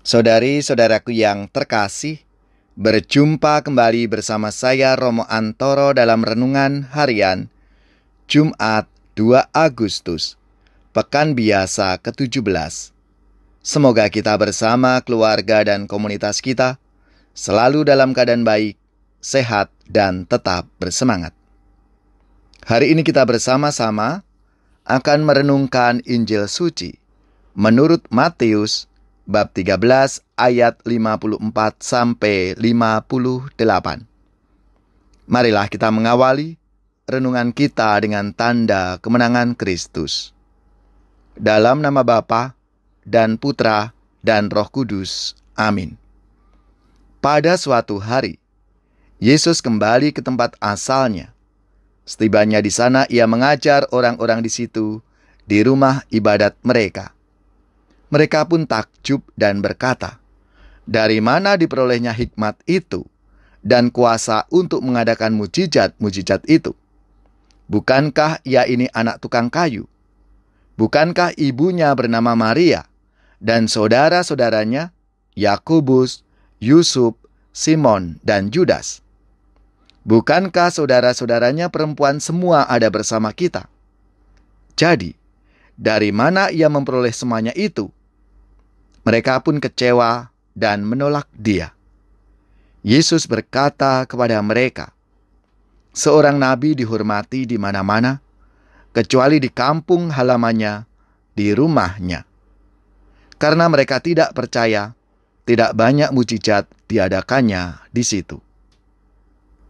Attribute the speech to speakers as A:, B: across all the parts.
A: Saudari-saudaraku yang terkasih, berjumpa kembali bersama saya Romo Antoro dalam Renungan Harian Jumat 2 Agustus, Pekan Biasa ke-17. Semoga kita bersama keluarga dan komunitas kita selalu dalam keadaan baik, sehat, dan tetap bersemangat. Hari ini kita bersama-sama akan merenungkan Injil Suci menurut Matius bab 13 ayat 54 sampai 58. Marilah kita mengawali renungan kita dengan tanda kemenangan Kristus. Dalam nama Bapa dan Putra dan Roh Kudus. Amin. Pada suatu hari, Yesus kembali ke tempat asalnya. Setibanya di sana, ia mengajar orang-orang di situ di rumah ibadat mereka. Mereka pun takjub dan berkata, "Dari mana diperolehnya hikmat itu dan kuasa untuk mengadakan mujizat-mujizat itu? Bukankah ia ini anak tukang kayu? Bukankah ibunya bernama Maria dan saudara-saudaranya Yakobus, Yusuf, Simon, dan Judas? Bukankah saudara-saudaranya perempuan semua ada bersama kita? Jadi, dari mana ia memperoleh semuanya itu?" Mereka pun kecewa dan menolak dia. Yesus berkata kepada mereka, "Seorang nabi dihormati di mana-mana, kecuali di kampung halamannya, di rumahnya." Karena mereka tidak percaya, tidak banyak mujizat diadakannya di situ.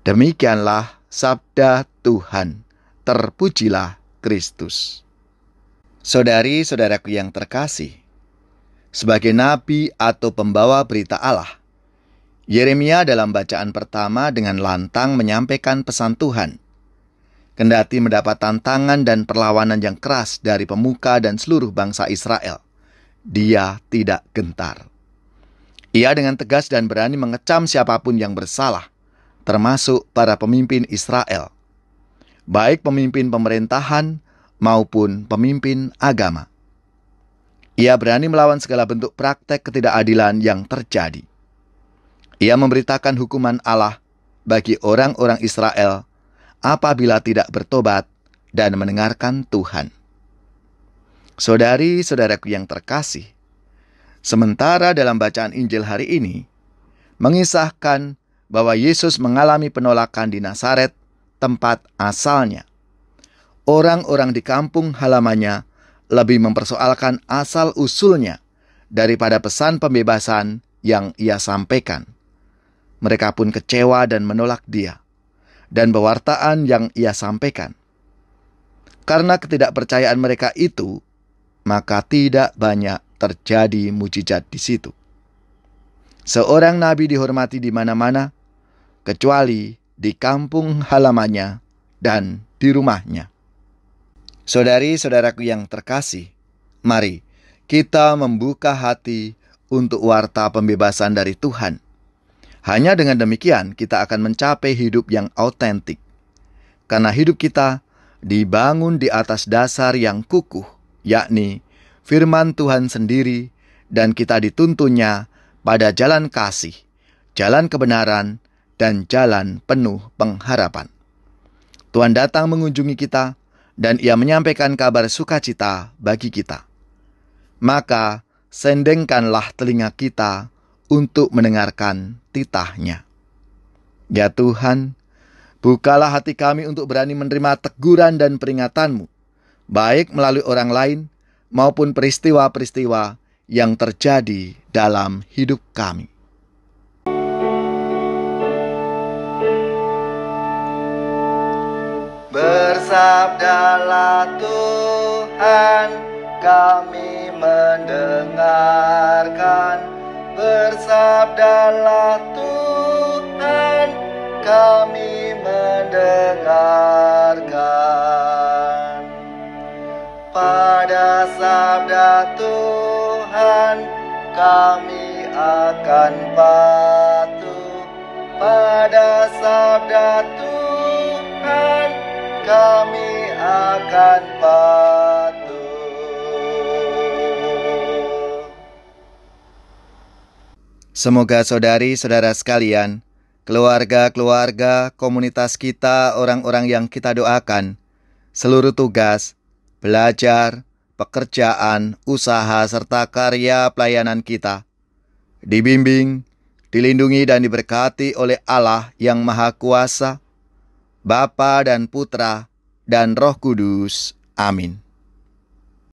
A: Demikianlah sabda Tuhan. Terpujilah Kristus. Saudari-saudaraku yang terkasih, sebagai nabi atau pembawa berita Allah, Yeremia dalam bacaan pertama dengan lantang menyampaikan pesan Tuhan. Kendati mendapat tantangan dan perlawanan yang keras dari pemuka dan seluruh bangsa Israel, dia tidak gentar. Ia dengan tegas dan berani mengecam siapapun yang bersalah, termasuk para pemimpin Israel, baik pemimpin pemerintahan maupun pemimpin agama. Ia berani melawan segala bentuk praktek ketidakadilan yang terjadi. Ia memberitakan hukuman Allah bagi orang-orang Israel apabila tidak bertobat dan mendengarkan Tuhan. Saudari-saudaraku yang terkasih, sementara dalam bacaan Injil hari ini mengisahkan bahwa Yesus mengalami penolakan di Nazaret, tempat asalnya. Orang-orang di kampung halamannya lebih mempersoalkan asal-usulnya daripada pesan pembebasan yang ia sampaikan. Mereka pun kecewa dan menolak dia dan pewartaan yang ia sampaikan. Karena ketidakpercayaan mereka itu, maka tidak banyak terjadi mujizat di situ. Seorang nabi dihormati di mana-mana, kecuali di kampung halamannya dan di rumahnya. Saudari-saudaraku yang terkasih, mari kita membuka hati untuk warta pembebasan dari Tuhan. Hanya dengan demikian kita akan mencapai hidup yang autentik. Karena hidup kita dibangun di atas dasar yang kukuh, yakni firman Tuhan sendiri, dan kita dituntunnya pada jalan kasih, jalan kebenaran, dan jalan penuh pengharapan. Tuhan datang mengunjungi kita, dan ia menyampaikan kabar sukacita bagi kita. Maka sendengkanlah telinga kita untuk mendengarkan titahnya. Ya Tuhan, bukalah hati kami untuk berani menerima teguran dan peringatanmu, baik melalui orang lain maupun peristiwa-peristiwa yang terjadi dalam hidup kami. Bersabdalah Tuhan, kami mendengarkan. Bersabdalah Tuhan, kami mendengarkan. Pada sabda Tuhan, kami akan patuh. Pada sabda Tuhan, kami akan patuh. Semoga saudari-saudara sekalian, keluarga-keluarga, komunitas kita, orang-orang yang kita doakan, seluruh tugas, belajar, pekerjaan, usaha, serta karya pelayanan kita, dibimbing, dilindungi dan diberkati oleh Allah yang Maha Kuasa, Bapa dan Putra dan Roh Kudus. Amin.